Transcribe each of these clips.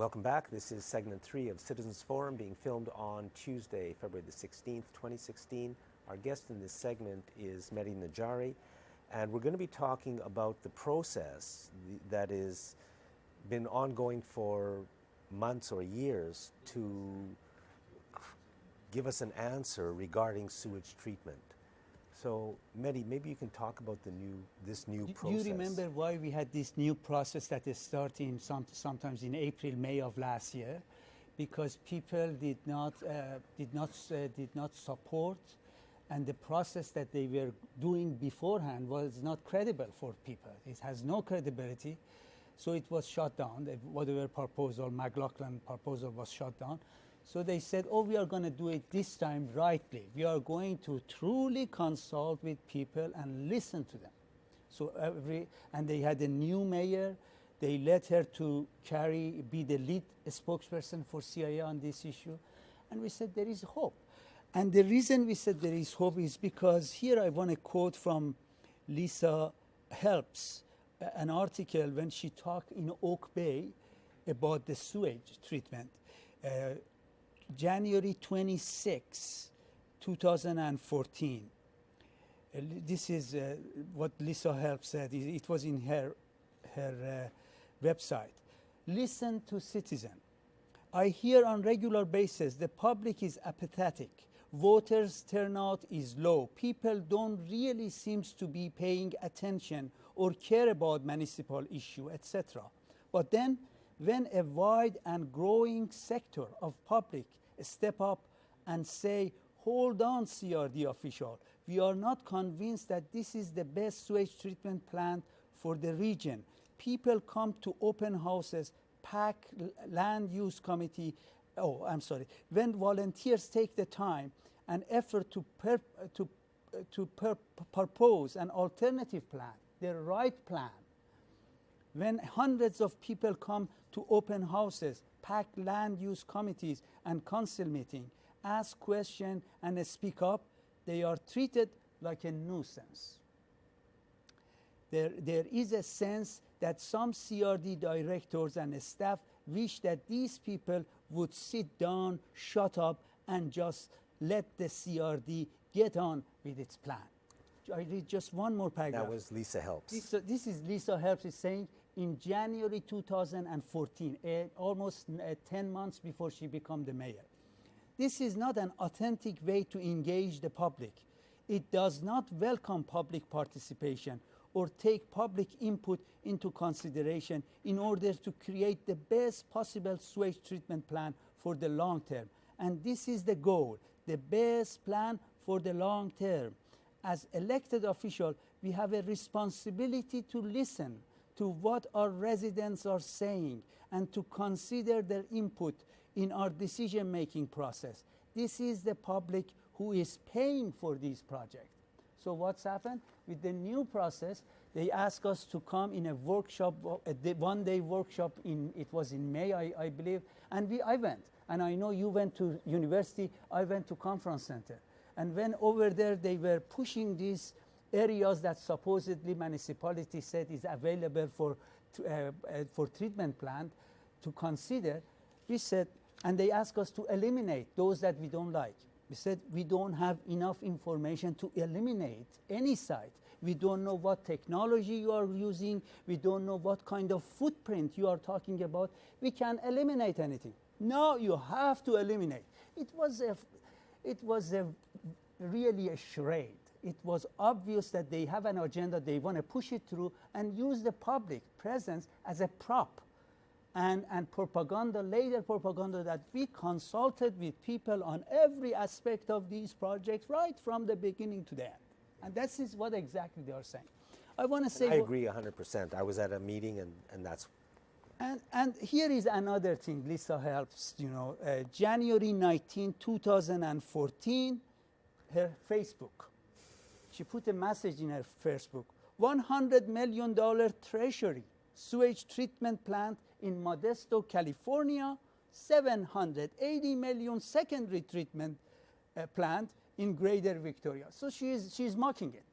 Welcome back. This is segment 3 of Citizens Forum being filmed on Tuesday, February the 16th, 2016. Our guest in this segment is Medhi Najari, and we're going to be talking about the process that has been ongoing for months or years to give us an answer regarding sewage treatment. So, Medhi, maybe you can talk about this new process. You remember why we had this new process that is starting sometimes in April, May of last year? Because people did not support, and the process that they were doing beforehand was not credible for people. It has no credibility, so it was shut down. Whatever proposal, McLaughlin proposal, was shut down. So they said, oh, we are going to do it this time rightly. We are going to truly consult with people and listen to them. So and they had a new mayor. They let her to be the lead spokesperson for CIA on this issue. And we said, there is hope. And the reason we said there is hope is because here I want to quote from Lisa Helps, an article when she talked in Oak Bay about the sewage treatment. January 26, 2014. This is what Lisa Help said. It was in her website. Listen to citizen. I hear on regular basis the public is apathetic. Voters' turnout is low. People don't really seem to be paying attention or care about municipal issue, etc. But then, when a wide and growing sector of public step up and say, hold on, CRD official, we are not convinced that this is the best sewage treatment plant for the region. People come to open houses, pack land use committee, when volunteers take the time and effort to propose an alternative plan, the right plan, when hundreds of people come to open houses, pack land use committees and council meeting, ask questions and speak up, they are treated like a nuisance. There is a sense that some CRD directors and staff wish that these people would sit down, shut up, and just let the CRD get on with its plan. I read just one more paragraph. That was Lisa Helps. This is Lisa Helps is saying in January 2014, almost 10 months before she became the mayor. This is not an authentic way to engage the public. It does not welcome public participation or take public input into consideration in order to create the best possible sewage treatment plan for the long term. And this is the goal, the best plan for the long term. As elected officials, we have a responsibility to listen to what our residents are saying and to consider their input in our decision-making process. This is the public who is paying for these projects. So what's happened? With the new process, they asked us to come in a workshop, a one-day workshop, it was in May, I believe, and I went. And I know you went to university, I went to conference center. And when over there they were pushing these areas that supposedly municipality said is available for treatment plant to consider, we said, and they asked us to eliminate those that we don't like. We said we don't have enough information to eliminate any site. We don't know what technology you are using. We don't know what kind of footprint you are talking about. We can't eliminate anything. No, you have to eliminate. It was really a charade. It was obvious that they have an agenda, they want to push it through and use the public presence as a prop. And propaganda, later propaganda, that we consulted with people on every aspect of these projects right from the beginning to the end. And that is what exactly they are saying. I want to say... I agree 100%. I was at a meeting and that's... And here is another thing Lisa Helps, January 19, 2014, her Facebook. She put a message in her Facebook. $100 million treasury sewage treatment plant in Modesto, California, $780 million secondary treatment plant in Greater Victoria. So she's mocking it.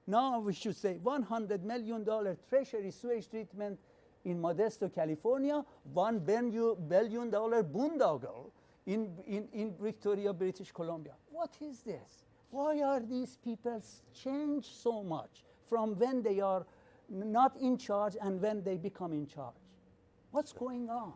Now we should say $100 million treasury sewage treatment in Modesto, California, $1 billion boondoggle in Victoria, British Columbia. What is this? Why are these people changed so much from when they are not in charge and when they become in charge? What's going on?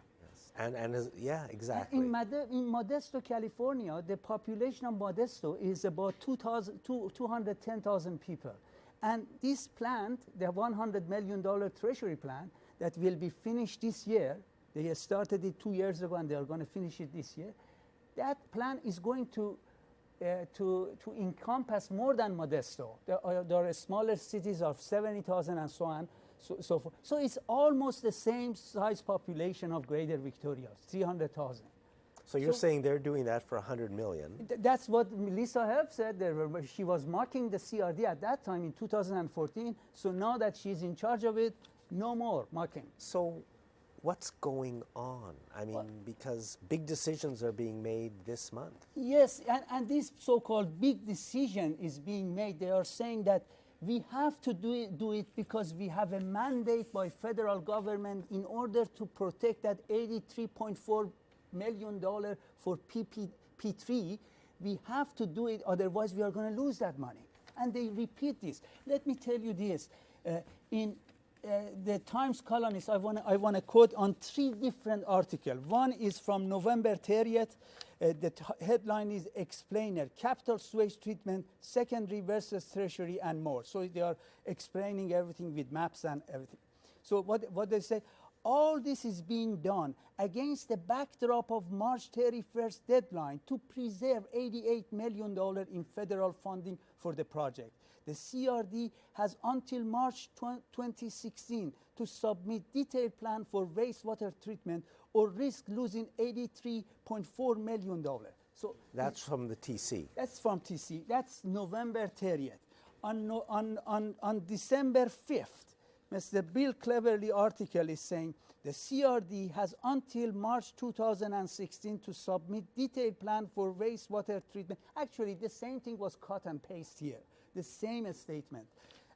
Yeah, exactly. In Modesto, California, the population of Modesto is about 210,000 people. And this plant, the $100 million treasury plant that will be finished this year, they started it 2 years ago and they are going to finish it this year, that plant is going to encompass more than Modesto. There are smaller cities of 70,000 and so on. So forth. So it's almost the same size population of Greater Victoria, 300,000. So you're saying they're doing that for $100 million? That's what Melissa Herb said. She was marking the CRD at that time in 2014. So now that she's in charge of it, no more marking. So what's going on? I mean, because big decisions are being made this month. Yes, and this so-called big decision is being made. They are saying that we have to do it because we have a mandate by federal government in order to protect that $83.4 million for PP3. We have to do it, otherwise we are going to lose that money. And they repeat this. Let me tell you this. In the Times columnist, I want to quote on 3 different articles. One is from November 30th. The headline is Explainer, Capital Sewage Treatment, Secondary versus Tertiary, and more. So they are explaining everything with maps and everything. So what they say, all this is being done against the backdrop of March 31st deadline to preserve $88 million in federal funding for the project. The CRD has until March 2016 to submit detailed plan for wastewater treatment or risk losing $83.4 million. So that's from the TC. That's from TC. That's November 30th. On December 5th, Mr. Bill Cleverly article is saying the CRD has until March 2016 to submit detailed plan for wastewater treatment. Actually, the same thing was cut and paste here, the same statement.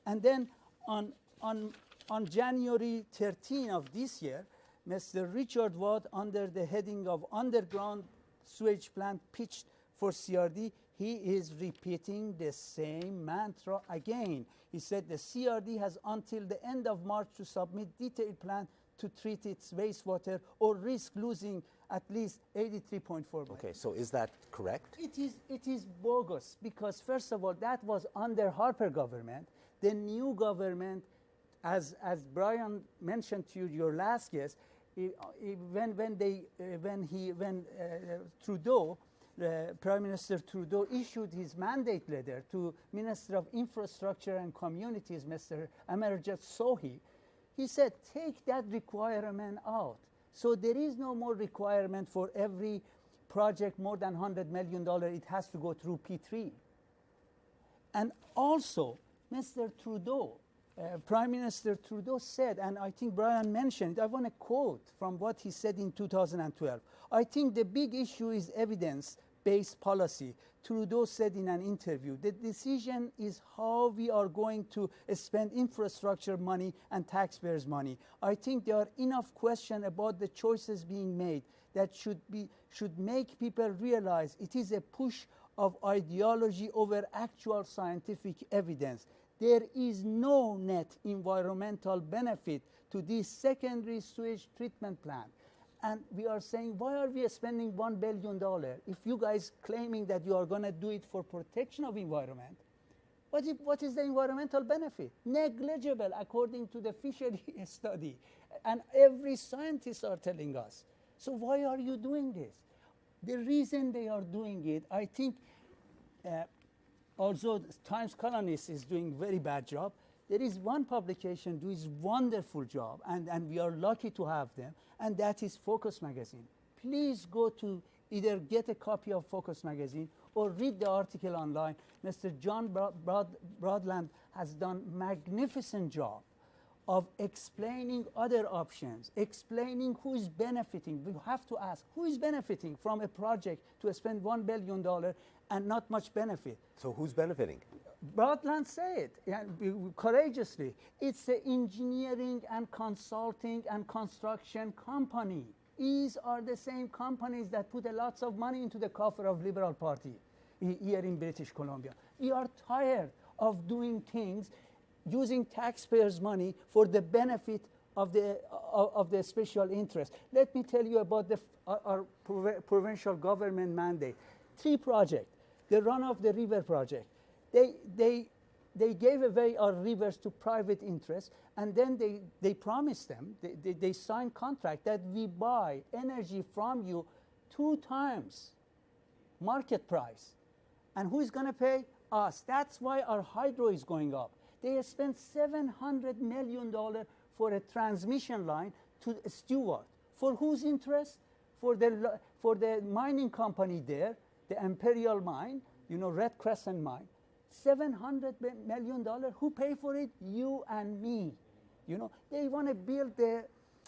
And then on January 13 of this year, Mr. Richard Watt, under the heading of Underground Sewage Plant Pitched for CRD, he is repeating the same mantra again. He said the CRD has until the end of March to submit detailed plan to treat its wastewater or risk losing at least $83.4 million. Okay, so is that correct? It is bogus because, first of all, that was under Harper government. The new government, as Brian mentioned to you, your last guest, when Trudeau, Prime Minister Trudeau issued his mandate letter to Minister of Infrastructure and Communities, Mr. Amarjit Sohi, he said, take that requirement out. So there is no more requirement for every project more than $100 million, it has to go through P3. And also, Mr. Trudeau, Prime Minister Trudeau said, and I think Brian mentioned it, I want to quote from what he said in 2012. I think the big issue is evidence-based policy. Trudeau said in an interview, the decision is how we are going to spend infrastructure money and taxpayers' money. I think there are enough questions about the choices being made that should make people realize it is a push of ideology over actual scientific evidence. There is no net environmental benefit to this secondary sewage treatment plant. And we are saying, why are we spending $1 billion if you guys claiming that you are going to do it for protection of environment? What is the environmental benefit? Negligible, according to the fishery study. And every scientist are telling us. So why are you doing this? The reason they are doing it, I think, although Times columnist is doing a very bad job, there is one publication doing a wonderful job, and we are lucky to have them, and that is Focus Magazine. Please go to either get a copy of Focus Magazine or read the article online. Mr. John Broadland has done a magnificent job of explaining other options, explaining who is benefiting. We have to ask, who is benefiting from a project to spend $1 billion and not much benefit? So who's benefiting? Broadland say it courageously. It's the engineering and consulting and construction company. These are the same companies that put a lots of money into the coffer of Liberal Party here in British Columbia. We are tired of doing things using taxpayers' money for the benefit of the special interest. Let me tell you about our provincial government mandate. 3 projects. The run of the river project. They gave away our rivers to private interests, and then they promised them, they signed contract that we buy energy from you 2 times market price. And who is going to pay? Us. That's why our hydro is going up. They spent $700 million for a transmission line to Stewart. For whose interest? For the mining company there, the Imperial Mine, Red Crescent Mine. $700 million. Who pay for it? You and me. They want to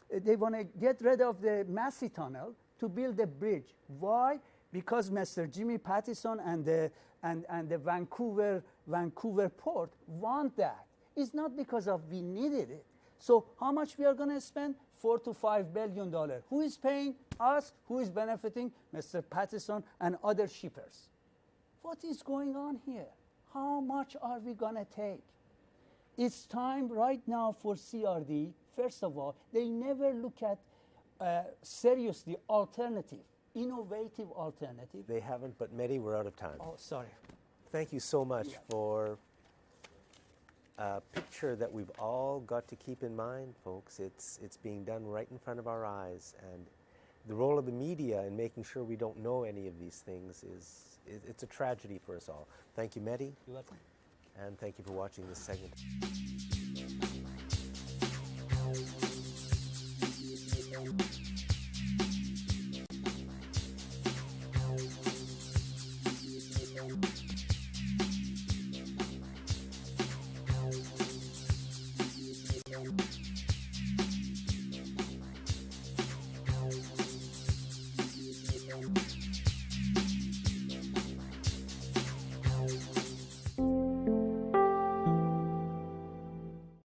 they want to get rid of the Massey Tunnel to build a bridge. Why? Because Mr. Jimmy Pattison and the Vancouver port want that. It's not because of we needed it. So how much we are going to spend? $4 to $5 billion. Who is paying? Us. Who is benefiting? Mr. Pattison and other shippers. What is going on here? How much are we going to take? It's time right now for CRD. First of all, they never look at seriously alternative, innovative alternative. They haven't, but Medhi, we're out of time. Oh, sorry. Thank you so much for a picture that we've all got to keep in mind, folks. It's being done right in front of our eyes, and the role of the media in making sure we don't know any of these things it's a tragedy for us all. Thank you, Medhi. You're welcome. And thank you for watching this segment.